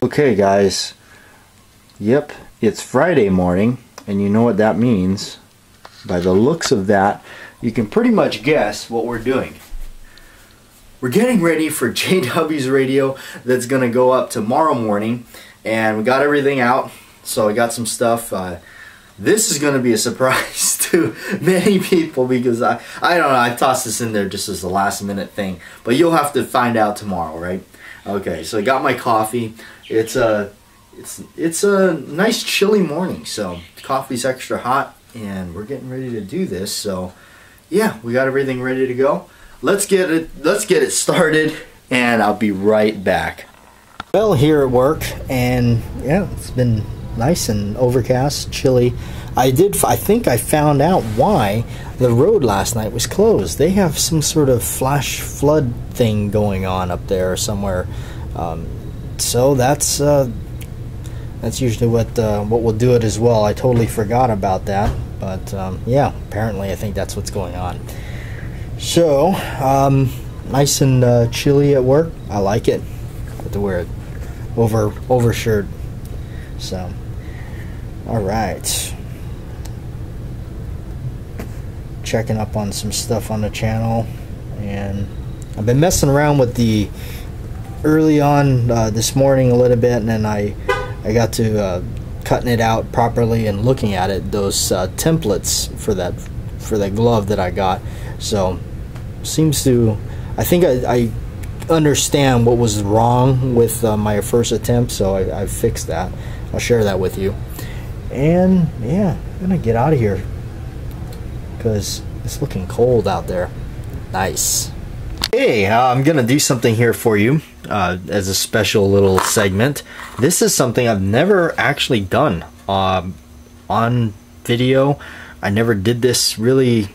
Okay guys, yep, it's Friday morning, and you know what that means. By the looks of that, you can pretty much guess what we're doing. We're getting ready for JW's radio that's going to go up tomorrow morning, and we got everything out, so I got some stuff. This is going to be a surprise to many people because I don't know, I tossed this in there just as a last minute thing, but you'll have to find out tomorrow, right? Okay, so I got my coffee. It's a nice chilly morning, so coffee's extra hot, and we're getting ready to do this. So yeah, we got everything ready to go. Let's get it started, and I'll be right back. Well, here at work, and yeah, it's been nice and overcast, chilly. I think I found out why the road last night was closed. They have some sort of flash flood thing going on up there somewhere. So that's usually what will do it as well. I totally forgot about that, but yeah, apparently I think that's what's going on. So nice and chilly at work. I like it. I have to wear it over shirt. So all right, checking up on some stuff on the channel, and I've been messing around with the early on this morning a little bit, and then I got to cutting it out properly and looking at it, those templates for that glove that I got. So seems to, I think I understand what was wrong with my first attempt, so I fixed that. I'll share that with you. And yeah, I'm gonna get out of here because it's looking cold out there. Nice. Hey, I'm gonna do something here for you as a special little segment. This is something I've never actually done on video. I never did this really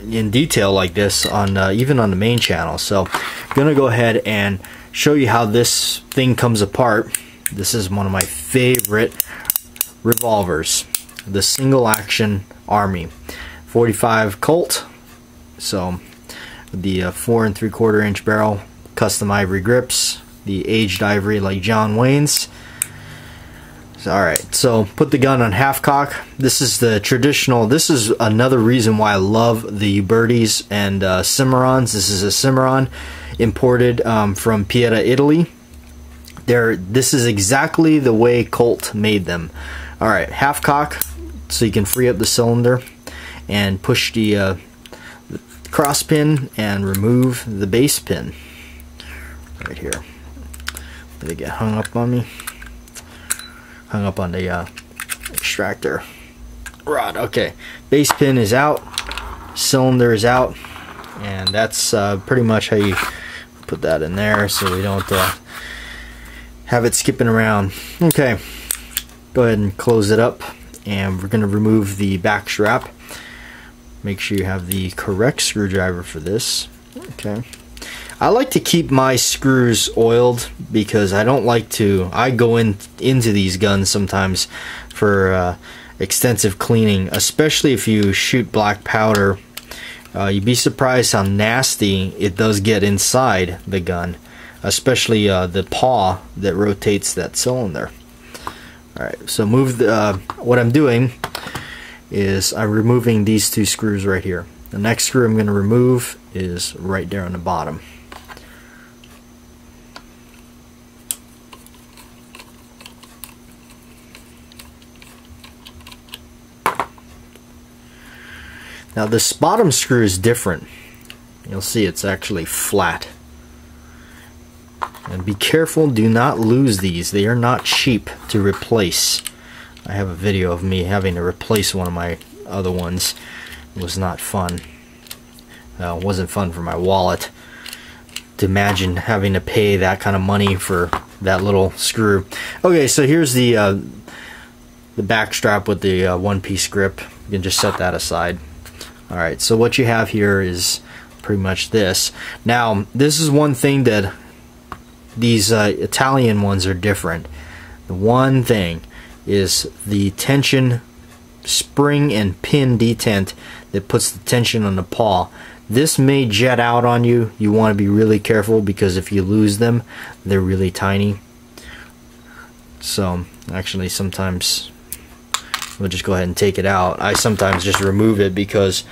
in detail like this on even on the main channel. So I'm gonna go ahead and show you how this thing comes apart. This is one of my favorite revolvers, the single action Army 45 Colt. So the 4 3/4 inch barrel, custom ivory grips, the aged ivory like John Wayne's. So, alright, so put the gun on half cock. This is the traditional, this is another reason why I love the Birdies and Cimarrons. This is a Cimarron imported from Pieta, Italy. This is exactly the way Colt made them. Alright, half cock, so you can free up the cylinder and push the cross pin and remove the base pin right here. Did it get hung up on me? Hung up on the extractor rod. Okay, base pin is out, cylinder is out, and that's pretty much how you put that in there so we don't have it skipping around. Okay, go ahead and close it up, and we're going to remove the back strap. Make sure you have the correct screwdriver for this. Okay, I like to keep my screws oiled because I don't like to, I go into these guns sometimes for extensive cleaning, especially if you shoot black powder. You'd be surprised how nasty it does get inside the gun, especially the paw that rotates that cylinder. Alright, so move the, what I'm doing is I'm removing these two screws right here. The next screw I'm going to remove is right there on the bottom. Now this bottom screw is different. You'll see it's actually flat. And be careful, do not lose these. They are not cheap to replace. I have a video of me having to replace one of my other ones. It was not fun. It wasn't fun for my wallet to imagine having to pay that kind of money for that little screw. Okay, so here's the back strap with the one-piece grip. You can just set that aside. Alright, so what you have here is pretty much this. Now, this is one thing that these Italian ones are different. The one thing is the tension spring and pin detent that puts the tension on the paw. This may jet out on you. You want to be really careful because if you lose them, they're really tiny. So actually sometimes we'll just go ahead and take it out. I sometimes just remove it because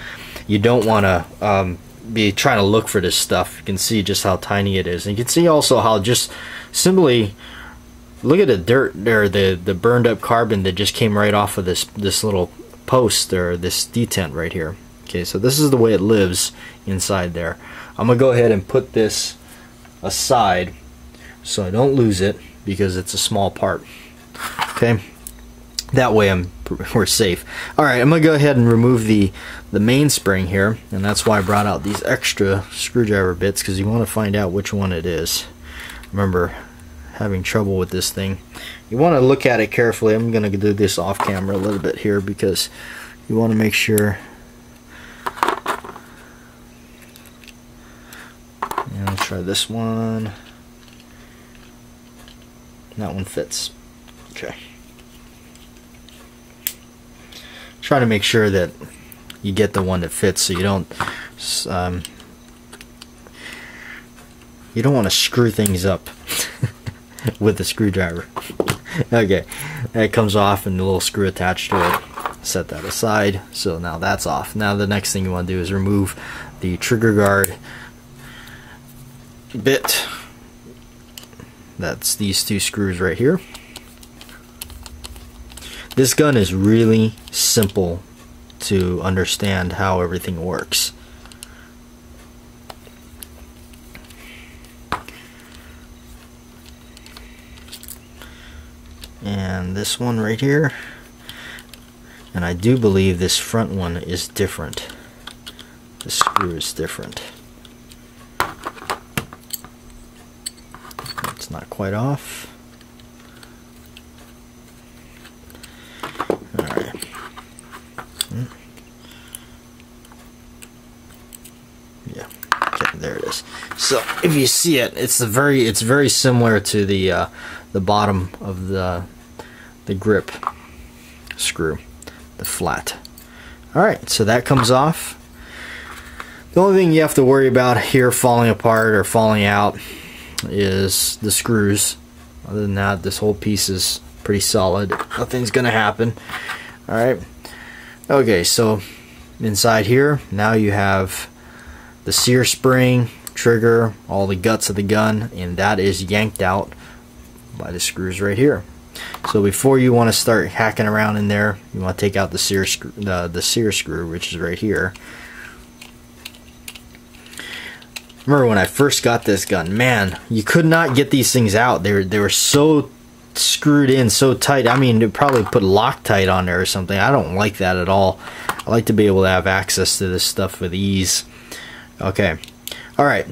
you don't want to be trying to look for this stuff. You can see just how tiny it is, and you can see also how just simply look at the dirt there, the burned up carbon that just came right off of this little post or this detent right here. Okay, so this is the way it lives inside there. I'm gonna go ahead and put this aside so I don't lose it because it's a small part. Okay, that way we're safe. All right, I'm gonna go ahead and remove the mainspring here, and that's why I brought out these extra screwdriver bits, because you want to find out which one it is. Remember, having trouble with this thing, you want to look at it carefully. I'm gonna do this off camera a little bit here because you want to make sure. And I'll try this one. That one fits. Okay. Try to make sure that you get the one that fits, so you don't want to screw things up with the screwdriver. Okay, that comes off and the little screw attached to it. Set that aside. So now that's off. Now the next thing you want to do is remove the trigger guard bit. That's these two screws right here. This gun is really simple to understand how everything works. And this one right here, and I do believe this front one is different. The screw is different. It's not quite off. Alright. Yeah. Okay, there it is. So if you see it, it's very similar to the bottom of the grip screw, the flat. Alright, so that comes off. The only thing you have to worry about here falling apart or falling out is the screws. Other than that, this whole piece is pretty solid. Nothing's gonna happen. Alright. Okay, so inside here, now you have the sear spring, trigger, all the guts of the gun, and that is yanked out by the screws right here. So before you want to start hacking around in there, you want to take out the sear screw, which is right here. Remember when I first got this gun, man, you could not get these things out. They were so screwed in, so tight. I mean, they probably put Loctite on there or something. I don't like that at all. I like to be able to have access to this stuff with ease. Okay, all right.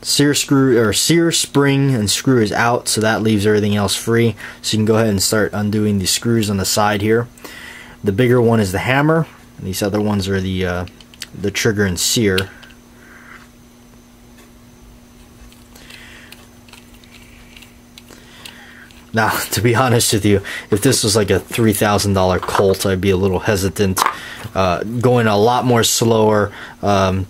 Sear screw or sear spring and screw is out, so that leaves everything else free. So you can go ahead and start undoing the screws on the side here. The bigger one is the hammer, and these other ones are the trigger and sear. Now, to be honest with you, if this was like a $3,000 Colt, I'd be a little hesitant, going a lot more slower,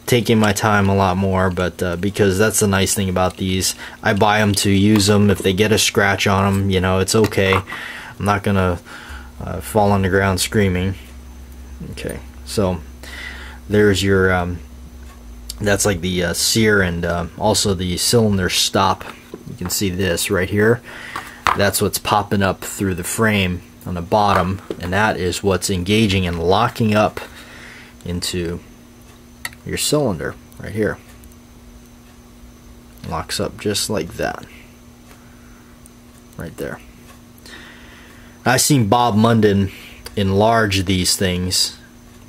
taking my time a lot more, but because that's the nice thing about these. I buy them to use them. If they get a scratch on them, you know, it's okay. I'm not going to fall on the ground screaming. Okay, so there's your, that's like the sear and also the cylinder stop. You can see this right here. That's what's popping up through the frame on the bottom, and that is what's engaging and locking up into your cylinder right here. Locks up just like that. Right there. I've seen Bob Munden enlarge these things,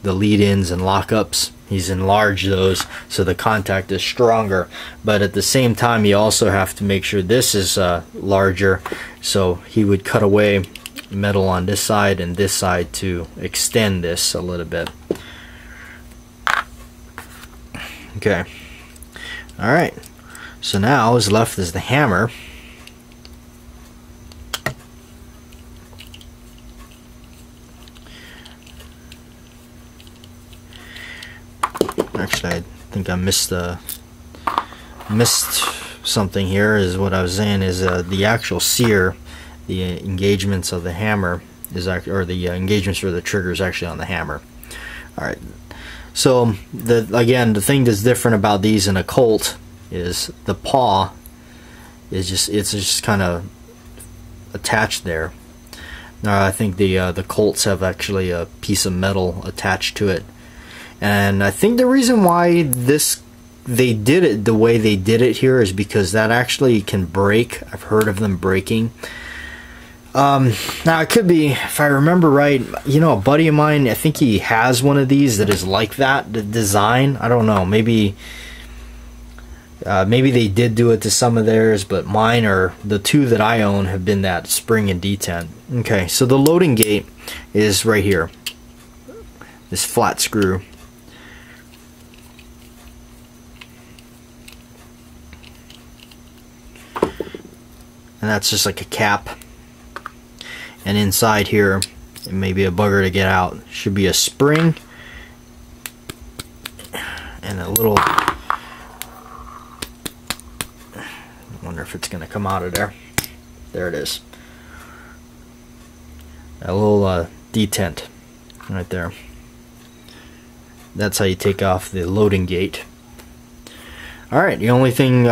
the lead-ins and lockups. He's enlarged those so the contact is stronger, but at the same time you also have to make sure this is larger, so he would cut away metal on this side and this side to extend this a little bit. Okay, alright, so now what's left is the hammer. Actually, I think I missed something here. Is what I was saying is the actual sear the engagements of the hammer is actually, or the engagements for the trigger is actually on the hammer. All right. So again, the thing that's different about these in a Colt is the paw is just kind of attached there. Now I think the Colts have actually a piece of metal attached to it, and I think the reason why they did it the way they did it here is because that actually can break. I've heard of them breaking. Now it could be, if I remember right, you know, a buddy of mine, I think he has one of these that is like that, the design. I don't know, maybe they did do it to some of theirs, but mine, are the two that I own, have been that spring and detent. Okay, so the loading gate is right here, this flat screw. And that's just like a cap. And inside here, it may be a bugger to get out. Should be a spring and a little. I wonder if it's going to come out of there. There it is. A little detent right there. That's how you take off the loading gate. All right, the only thing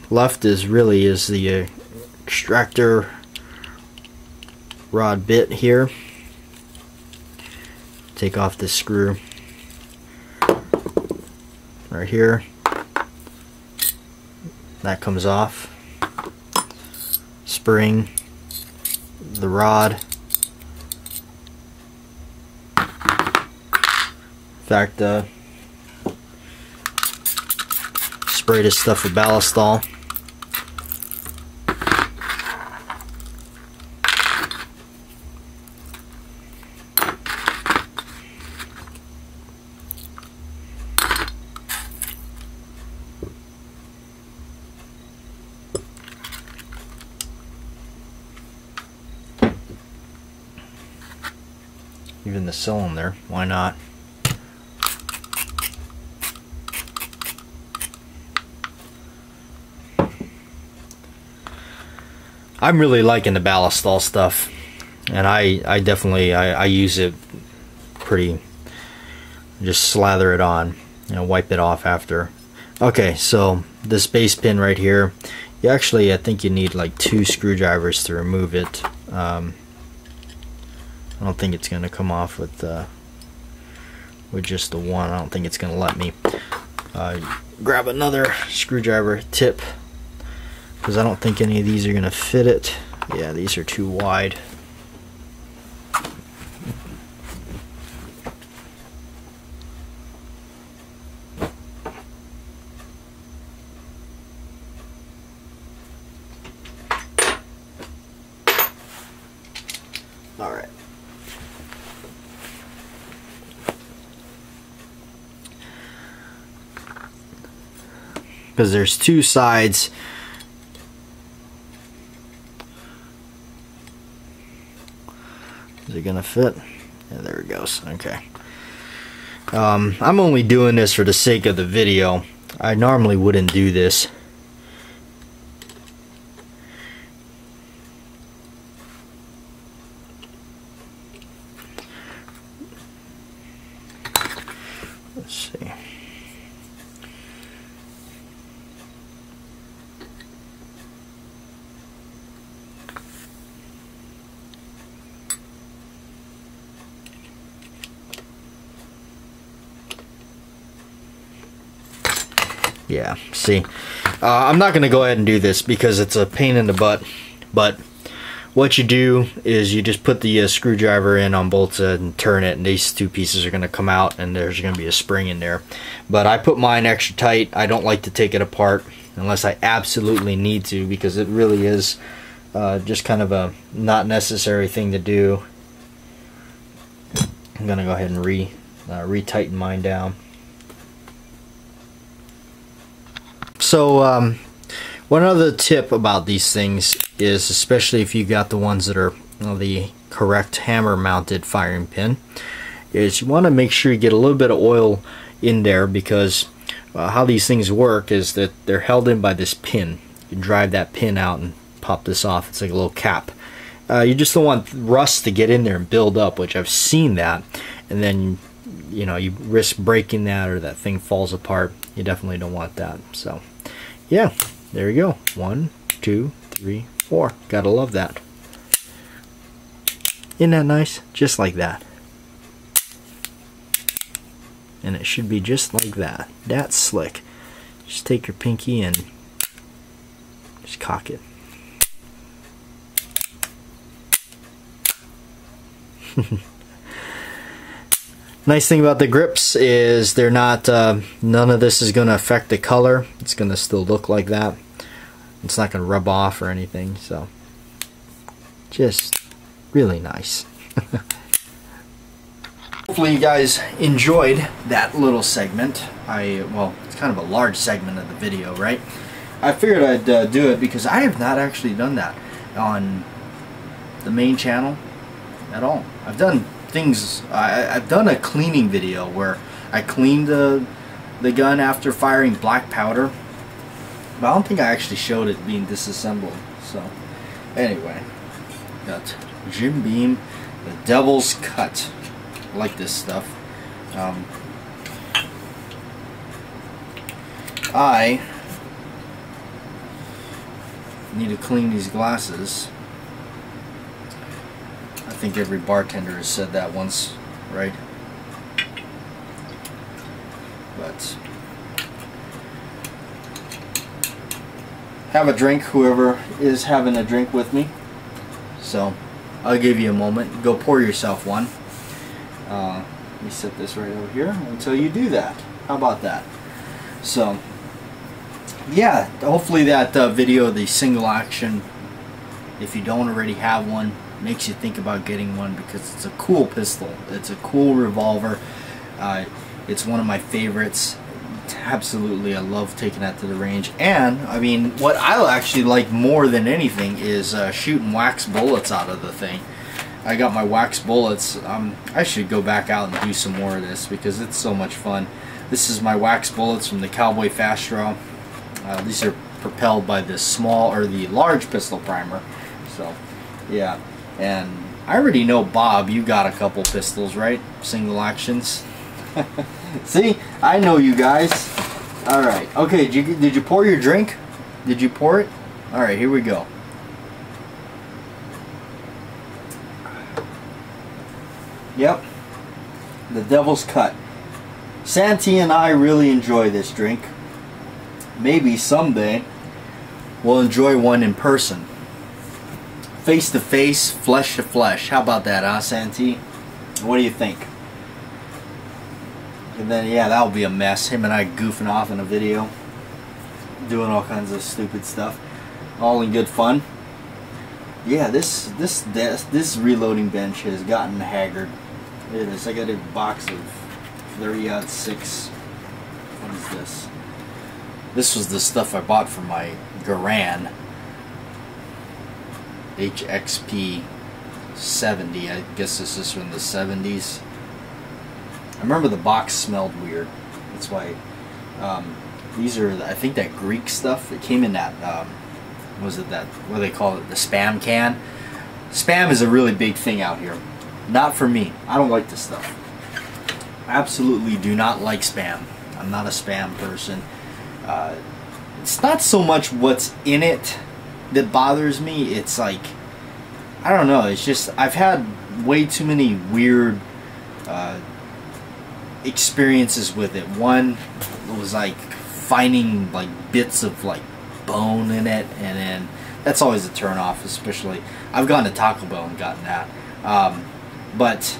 left is the extractor rod bit here. Take off this screw right here. That comes off. Spring, the rod. In fact, spray this stuff with ballistol. Even the cylinder, why not? I'm really liking the ballistol stuff, and I definitely I use it pretty. Just slather it on, you know, wipe it off after. Okay, so this base pin right here, you actually, I think you need like 2 screwdrivers to remove it. I don't think it's going to come off with just the one. I don't think it's going to let me. Grab another screwdriver tip, because I don't think any of these are going to fit it. Yeah, these are too wide. All right. Because there's 2 sides. Is it gonna fit? Yeah, there it goes. Okay. I'm only doing this for the sake of the video. I normally wouldn't do this. Let's see. Yeah, see, I'm not going to go ahead and do this because it's a pain in the butt, but what you do is you just put the screwdriver in on both and turn it, and these 2 pieces are going to come out, and there's going to be a spring in there. But I put mine extra tight. I don't like to take it apart unless I absolutely need to, because it really is just kind of a not necessary thing to do. I'm going to go ahead and re-tighten mine down. So one other tip about these things is, especially if you got the ones that are the correct hammer mounted firing pin, is you want to make sure you get a little bit of oil in there, because how these things work is that they're held in by this pin. You can drive that pin out and pop this off. It's like a little cap. You just don't want rust to get in there and build up, which I've seen that, and then you know, you risk breaking that or that thing falls apart. You definitely don't want that. So yeah, there you go. 1, 2, 3, 4. Gotta love that. Isn't that nice? Just like that. And it should be just like that. That's slick. Just take your pinky and just cock it. Nice thing about the grips is they're not, none of this is going to affect the color. It's going to still look like that. It's not going to rub off or anything, so just really nice. Hopefully you guys enjoyed that little segment. Well, it's kind of a large segment of the video, right? I figured I'd do it because I have not actually done that on the main channel at all. I've done things, I've done a cleaning video where I cleaned the gun after firing black powder, but I don't think I actually showed it being disassembled. So anyway, got Jim Beam, the Devil's Cut. I like this stuff. I need to clean these glasses. I think every bartender has said that once, right? But have a drink, whoever is having a drink with me. So I'll give you a moment. Go pour yourself one. Let me set this right over here until you do that. How about that? So yeah, hopefully that video, the single action, if you don't already have one, makes you think about getting one, because it's a cool pistol. It's a cool revolver. It's one of my favorites. Absolutely, I love taking that to the range. And I mean, what I actually like more than anything is shooting wax bullets out of the thing. I got my wax bullets. I should go back out and do some more of this because it's so much fun. This is my wax bullets from the Cowboy Fast Draw. These are propelled by the small or the large pistol primer. So yeah. And I already know, Bob, you got a couple pistols, right? Single actions. See, I know you guys. All right. Okay, did you pour your drink? Did you pour it? All right, here we go. Yep. The Devil's Cut. Santee and I really enjoy this drink. Maybe someday we'll enjoy one in person. Face to face, flesh to flesh. How about that, huh, Santee? What do you think? And then, yeah, that'll be a mess. Him and I goofing off in a video, doing all kinds of stupid stuff, all in good fun. Yeah, this reloading bench has gotten haggard. It is. I got a box of 30-06. What is this? This was the stuff I bought for my Garand. HXP 70. I guess this is from the 70s. I remember the box smelled weird. That's why these are, I think, that Greek stuff. It came in that was it that, what do they call it, the Spam can? Spam is a really big thing out here. Not for me. I don't like this stuff. Absolutely do not like Spam. I'm not a Spam person. It's not so much what's in it that bothers me. It's like, I don't know, it's just, I've had way too many weird experiences with it. One was like finding like bits of like bone in it, and then that's always a turn off. Especially, I've gone to Taco Bell and gotten that, but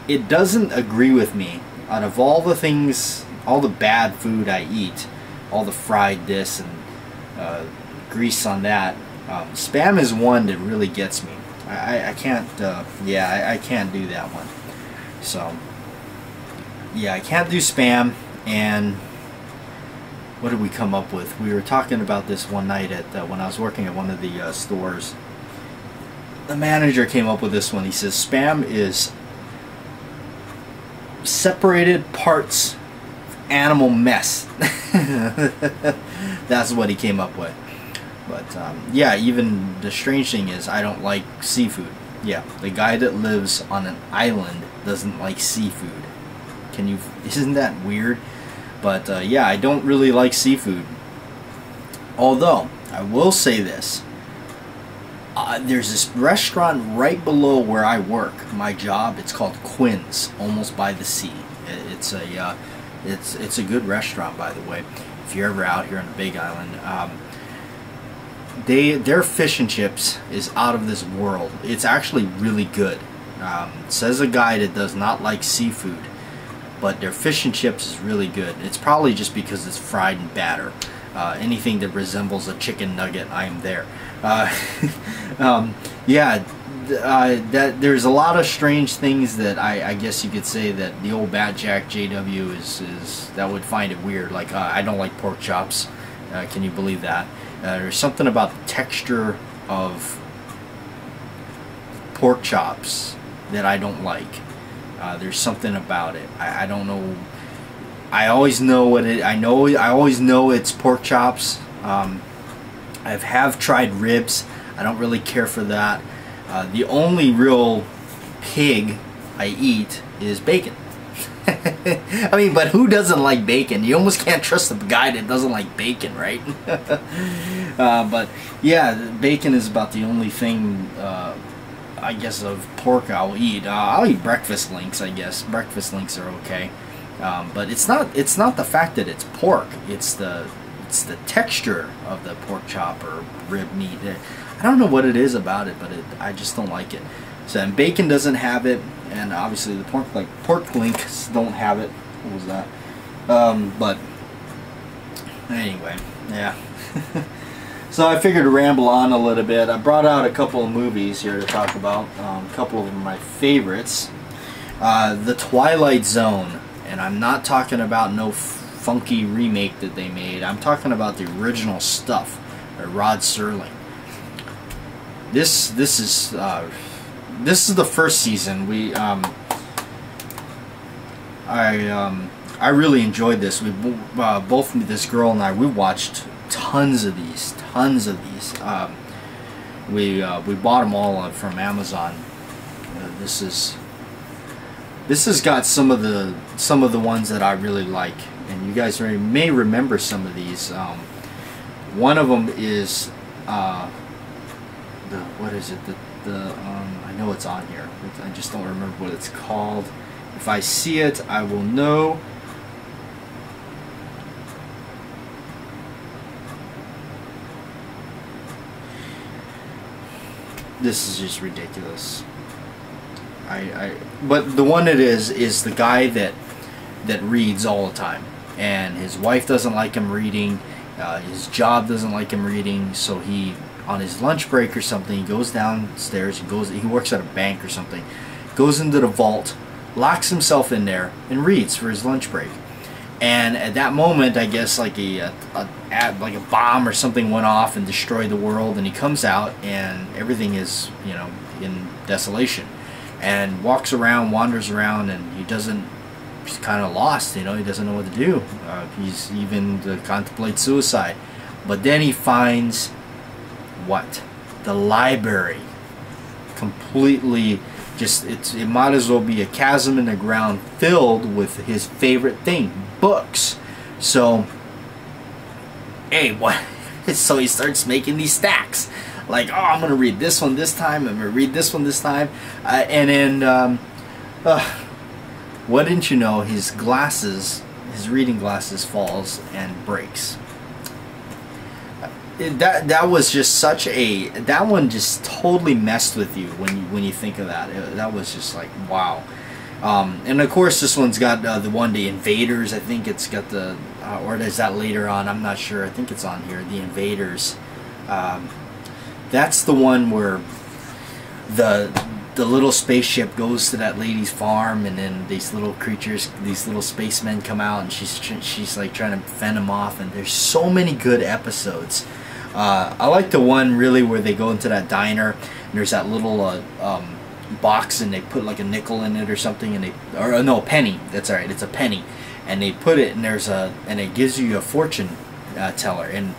it doesn't agree with me. Out of all the things, all the bad food I eat, all the fried this and grease on that, Spam is one that really gets me. I can't, yeah, I can't do that one. So, yeah, I can't do Spam. And what did we come up with? We were talking about this one night at when I was working at one of the stores. The manager came up with this one. He says Spam is separated parts animal mess. That's what he came up with. But yeah, even the strange thing is I don't like seafood. Yeah, the guy that lives on an island doesn't like seafood. Isn't that weird? But yeah, I don't really like seafood. Although, I will say this. There's this restaurant right below where I work, my job. It's called Quinn's, almost by the sea. It's a good restaurant, by the way. If you're ever out here on the Big Island, their fish and chips is out of this world. It's actually really good. Says a guy that does not like seafood, but their fish and chips is really good. It's probably just because it's fried in batter. Anything that resembles a chicken nugget, I'm there. Yeah, there's a lot of strange things that I guess you could say that the old Bat Jack JW is that would find it weird. Like I don't like pork chops. Can you believe that? There's something about the texture of pork chops that I don't like. There's something about it. I don't know. I always know what it. I always know it's pork chops. I have tried ribs. I don't really care for that. The only real pig I eat is bacon. I mean, but who doesn't like bacon? You almost can't trust the guy that doesn't like bacon, right? But yeah, bacon is about the only thing, I guess, of pork I'll eat. I'll eat breakfast links, I guess. Breakfast links are okay. But it's not the fact that it's pork. It's the texture of the pork chop or rib meat. I don't know what it is about it, but I just don't like it. So, and bacon doesn't have it, and obviously the pork links don't have it. What was that? But anyway, yeah. So I figured to ramble on a little bit. I brought out a couple of movies here to talk about. A couple of them are my favorites. The Twilight Zone, and I'm not talking about no funky remake that they made. I'm talking about the original stuff by Rod Serling. This is the first season. I really enjoyed this. We both, this girl and I, we watched tons of these. We bought them all from Amazon. This has got some of the ones that I really like, and you guys may remember some of these. One of them is what is it? I know it's on here. I just don't remember what it's called. If I see it, I will know. This is just ridiculous. But the one it is the guy that reads all the time, and his wife doesn't like him reading. His job doesn't like him reading, so he, on his lunch break or something, he goes downstairs. He works at a bank or something. Goes into the vault, locks himself in there, and reads for his lunch break. And at that moment, I guess like a bomb or something went off and destroyed the world. And he comes out, and everything is, you know, in desolation. And walks around, wanders around, and he's kind of lost, you know. He doesn't know what to do. He's even to contemplate suicide. But then he finds what? The library. Completely just, it might as well be a chasm in the ground filled with his favorite thing, books. So, hey, what? So he starts making these stacks. Like, oh, I'm going to read this one this time. I'm going to read this one this time. And then, what didn't you know? His reading glasses falls and breaks. That was just that one just totally messed with you when you think of that. That was just like, wow. And of course this one's got the Invaders. I think it's got or is that later on? I'm not sure. I think it's on here. The Invaders. That's the one where the little spaceship goes to that lady's farm, and then these little creatures, these little spacemen come out, and she's like trying to fend them off. And there's so many good episodes. I like the one really where they go into that diner, and there's that little box, and they put like a nickel in it or something, and a penny. That's alright, it's a penny, and they put it, and and it gives you a fortune teller, and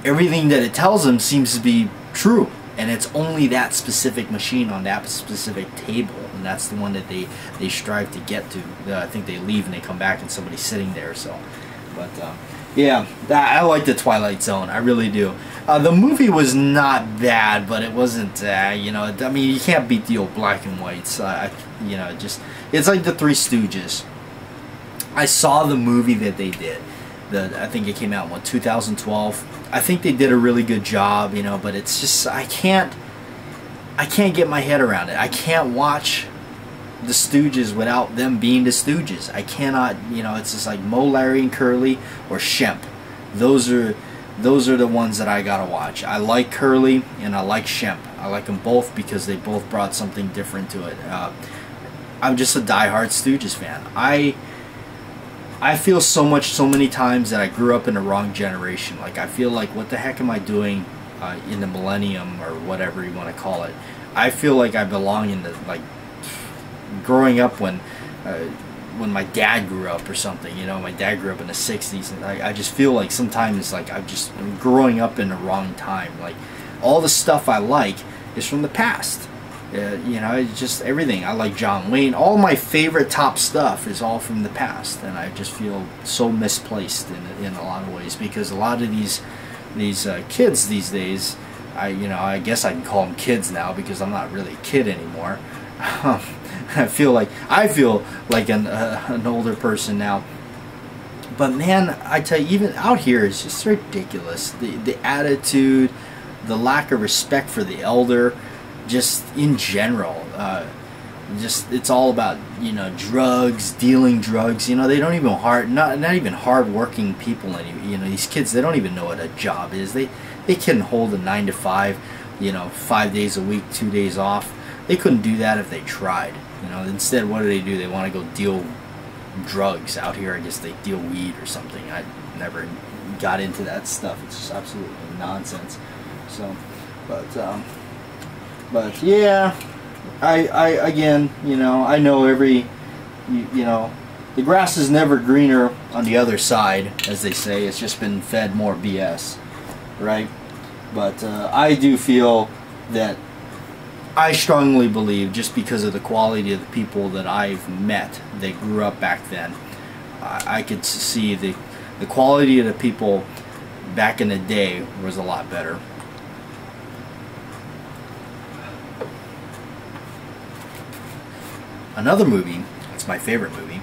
everything that it tells them seems to be true, and it's only that specific machine on that specific table, and that's the one that they strive to get to. I think they leave and they come back and somebody's sitting there. So, but yeah, I like the Twilight Zone. I really do. The movie was not bad, but it wasn't. You know, I mean, you can't beat the old black and whites. You know, it's like the Three Stooges. I saw the movie that they did. I think it came out in what, 2012. I think they did a really good job, you know, but it's just I can't get my head around it. I can't watch the Stooges without them being the Stooges. I cannot, you know, it's just like Moe, Larry, and Curly or Shemp. Those are the ones that I gotta watch. I like Curly and I like Shemp. I like them both because they both brought something different to it. I'm just a diehard Stooges fan. I feel so many times that I grew up in the wrong generation. Like, I feel like, what the heck am I doing in the millennium, or whatever you want to call it? I feel like I belong in the, like, growing up when my dad grew up or something. You know, my dad grew up in the 60s, and I just feel like sometimes, like, I'm growing up in the wrong time. Like, all the stuff I like is from the past. You know, it's just everything. I like John Wayne. All my favorite top stuff is all from the past, and I just feel so misplaced in a lot of ways, because a lot of these kids these days, you know, I guess I can call them kids now because I'm not really a kid anymore. I feel like an older person now. But man, I tell you, even out here, it's just ridiculous. The attitude, the lack of respect for the elder. Just in general, just it's all about, you know, drugs, dealing drugs. You know, they don't even not even hard-working people. You know, these kids, they don't even know what a job is. They couldn't hold a 9 to 5, you know, 5 days a week, 2 days off. They couldn't do that if they tried. You know, instead, what do? They want to go deal drugs out here. I guess they deal weed or something. I never got into that stuff. It's just absolutely nonsense. So, but yeah, I again, you know, I know you know, the grass is never greener on the other side, as they say. It's just been fed more BS, right? But I do feel that I strongly believe, just because of the quality of the people that I've met that grew up back then, I could see the quality of the people back in the day was a lot better. Another movie, it's my favorite movie,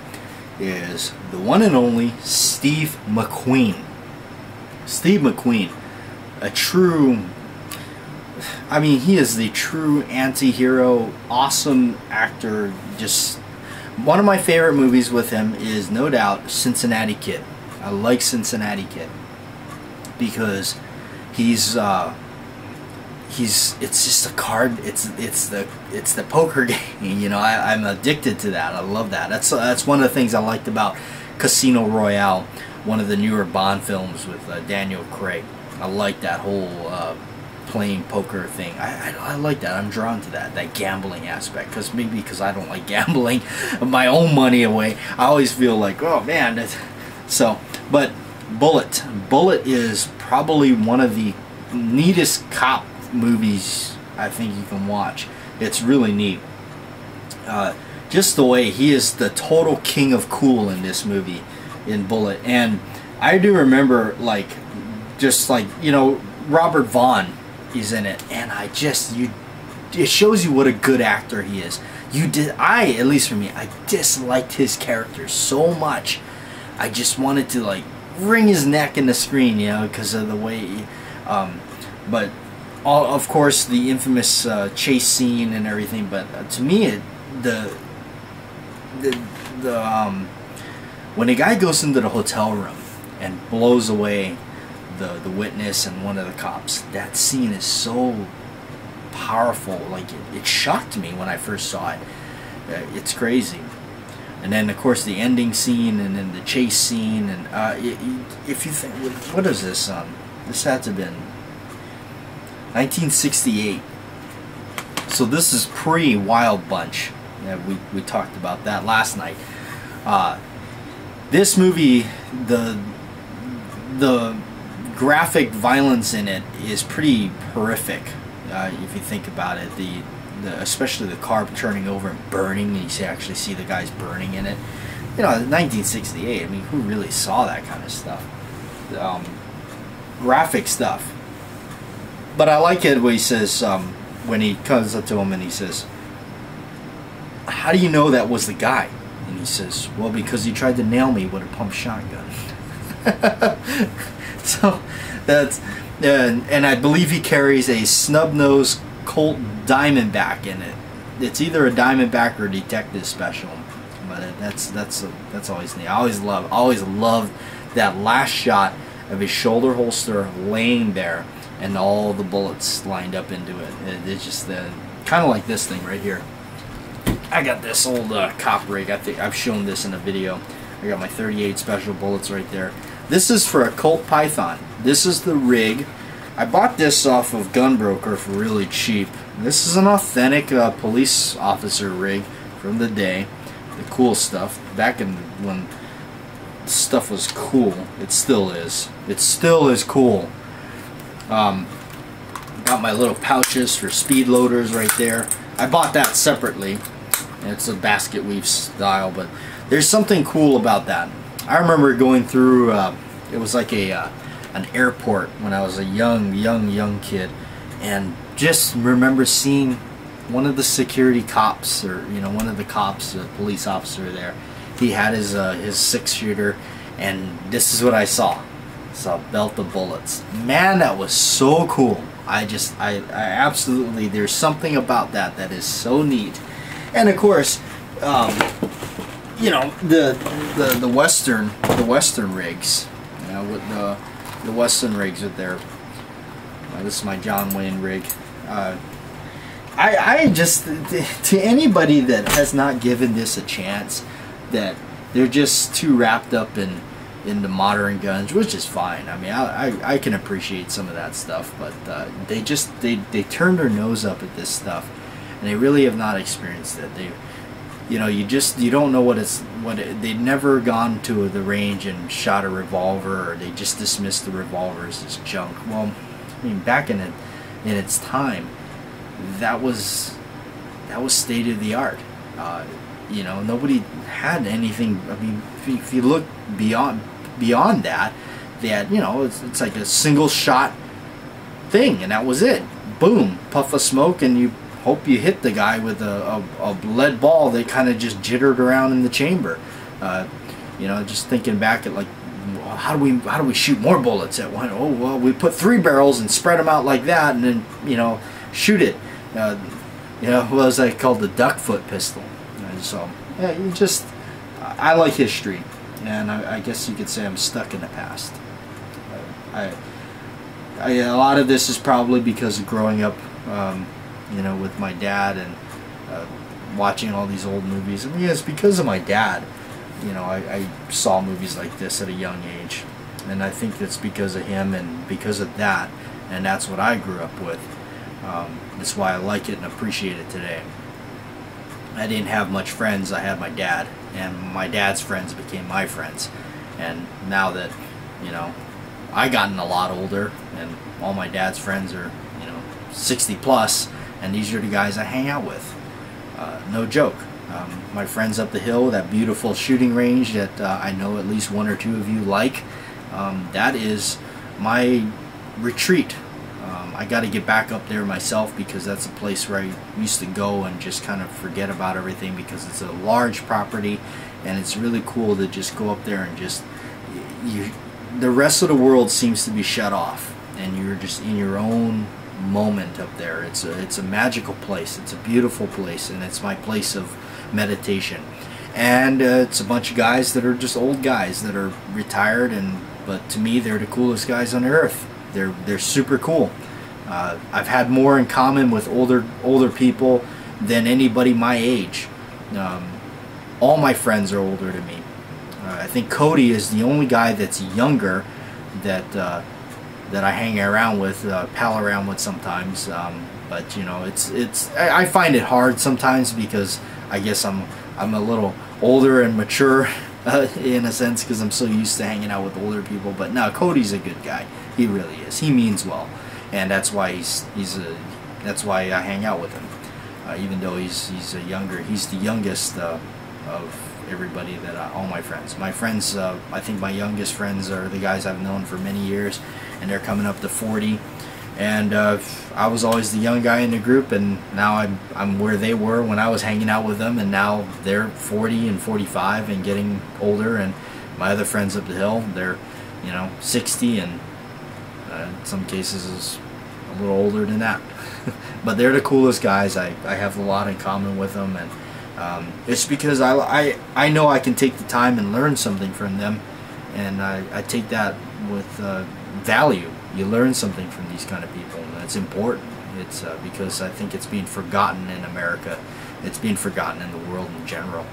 is the one and only Steve McQueen. Steve McQueen, a true, I mean, he is the true anti-hero, awesome actor. Just one of my favorite movies with him is, no doubt, Cincinnati Kid. I like Cincinnati Kid because it's just a card. It's the poker game. You know, I'm addicted to that. I love that. That's one of the things I liked about Casino Royale, one of the newer Bond films with Daniel Craig. I like that whole playing poker thing. I like that. I'm drawn to that gambling aspect, because I don't like gambling my own money away. I always feel like, oh man. But Bullet is probably one of the neatest cop movies I think you can watch. It's really neat. Just the way he is the total king of cool in this movie, in Bullet. And I do remember, like, just like, you know, Robert Vaughn is in it, and it shows you what a good actor he is. At least for me, I disliked his character so much. I just wanted to, like, wring his neck in the screen, you know, because of the way but of course the infamous chase scene and everything. But to me, when a guy goes into the hotel room and blows away the witness and one of the cops, that scene is so powerful. Like, it shocked me when I first saw it. It's crazy. And then, of course, the ending scene, and then the chase scene, and if you think, what is this? This had to have been 1968. So this is pre-Wild Bunch. Yeah, we talked about that last night. This movie, the graphic violence in it is pretty horrific, if you think about it. Especially the car turning over and burning, and you actually see the guys burning in it. You know, 1968. I mean, who really saw that kind of stuff? Graphic stuff. But I like it when he says, when he comes up to him and he says, "How do you know that was the guy?" And he says, "Well, because he tried to nail me with a pump shotgun." So that's, and I believe he carries a snub-nosed Colt Diamondback in it. It's either a Diamondback or a detective special, but that's always neat. I always loved that last shot of his shoulder holster laying there and all the bullets lined up into it. It's just kind of like this thing right here. I got this old cop rig. I think I've shown this in a video. I got my 38 special bullets right there. This is for a Colt Python. This is the rig. I bought this off of Gunbroker for really cheap. This is an authentic police officer rig from the day. The cool stuff. Back in when stuff was cool. It still is. It still is cool. Got my little pouches for speed loaders right there. I bought that separately. It's a basket weave style, but there's something cool about that. I remember going through, it was like an airport when I was a young kid, and just remember seeing one of the security cops, or one of the cops, the police officer there. He had his 6-shooter, and this is what I saw. Saw a belt of bullets. Man, that was so cool. I absolutely, there's something about that is so neat. And of course, the Western rigs, with the Western rigs with their, this is my John Wayne rig. I just, to anybody that has not given this a chance, that they're just too wrapped up in the modern guns, which is fine. I mean, I can appreciate some of that stuff, but they turn their nose up at this stuff, and they really have not experienced it. You don't know they've never gone to the range and shot a revolver, or they just dismissed the revolvers as junk. Well, I mean, back in its time, that was state of the art. Nobody had anything. I mean, if you look beyond that, they had, it's like a single shot thing, and that was it. Boom, puff of smoke, and you hope you hit the guy with a lead ball that kind of just jittered around in the chamber. Just thinking back at, like, how do we shoot more bullets at one? Oh, well, we put 3 barrels and spread them out like that, and then shoot it. What was that called? The duck foot pistol. So yeah, I like history, and I guess you could say I'm stuck in the past. A lot of this is probably because of growing up, with my dad and watching all these old movies. I mean, it's because of my dad. I saw movies like this at a young age, and I think it's because of him and because of that, and that's what I grew up with. That's why I like it and appreciate it today. I didn't have much friends. I had my dad, and my dad's friends became my friends. And now that, I gotten a lot older, and all my dad's friends are, 60 plus, and these are the guys I hang out with. No joke. My friends up the hill, that beautiful shooting range that I know at least 1 or 2 of you like, that is my retreat. I got to get back up there myself, because that's a place where I used to go and just kind of forget about everything, because it's a large property, and it's really cool to just go up there and just, the rest of the world seems to be shut off, and you're just in your own moment up there. It's a magical place. It's a beautiful place, and it's my place of meditation. And it's a bunch of guys that are just old guys that are retired, but to me, they're the coolest guys on earth. They're super cool. I've had more in common with older people than anybody my age. All my friends are older than me. I think Cody is the only guy that's younger that I hang around with, pal around with sometimes. But I find it hard sometimes, because I guess I'm a little older and mature in a sense, because I'm so used to hanging out with older people. But no, Cody's a good guy. He really is. He means well, and that's why that's why I hang out with him. Even though he's the youngest of everybody all my friends. My friends, I think my youngest friends are the guys I've known for many years, and they're coming up to 40. And I was always the young guy in the group, and now I'm where they were when I was hanging out with them, and now they're 40 and 45 and getting older. And my other friends up the hill, they're 60, and in some cases is a little older than that. But they're the coolest guys. I have a lot in common with them, and it's because I know I can take the time and learn something from them, and I take that with value. You learn something from these kind of people, and that's important. It's because I think it's being forgotten in America. It's being forgotten in the world in general.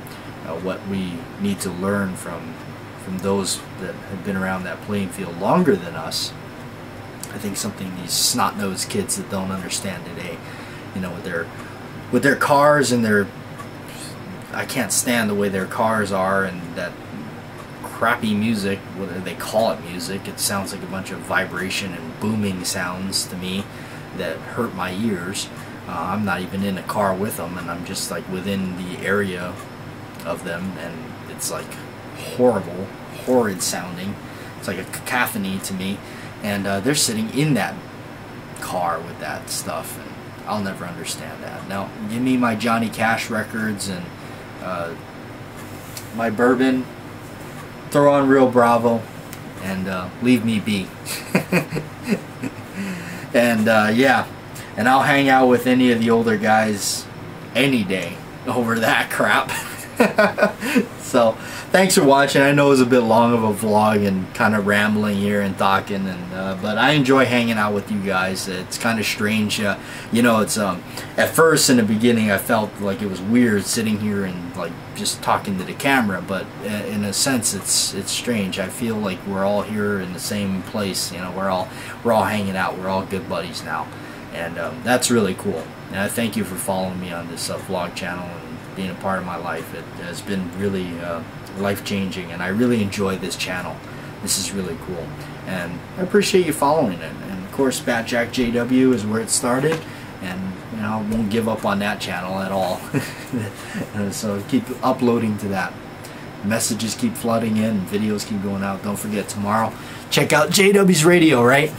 What we need to learn from those that have been around that playing field longer than us. I think something these snot-nosed kids that don't understand today, with their cars and I can't stand the way their cars are, and that crappy music, whether they call it music. It sounds like a bunch of vibration and booming sounds to me that hurt my ears. I'm not even in a car with them, and I'm just like within the area of them, and it's like horrible, horrid sounding. It's like a cacophony to me, and they're sitting in that car with that stuff, and I'll never understand that. Now, give me my Johnny Cash records and my bourbon, throw on Real Bravo, and leave me be. And yeah, and I'll hang out with any of the older guys any day over that crap. So thanks for watching. I know it was a bit long of a vlog and kind of rambling here and talking, and but I enjoy hanging out with you guys. It's kind of strange, it's at first in the beginning I felt like it was weird sitting here and like just talking to the camera, but in a sense it's strange. I feel like we're all here in the same place. We're all hanging out. We're all good buddies now, and that's really cool. And I thank you for following me on this vlog channel and being a part of my life. It has been really life-changing, and I really enjoy this channel. This is really cool, and I appreciate you following it. And of course, Bat Jack JW is where it started, and I won't give up on that channel at all. So keep uploading to that. Messages keep flooding in, videos keep going out. Don't forget, tomorrow check out JW's radio, right?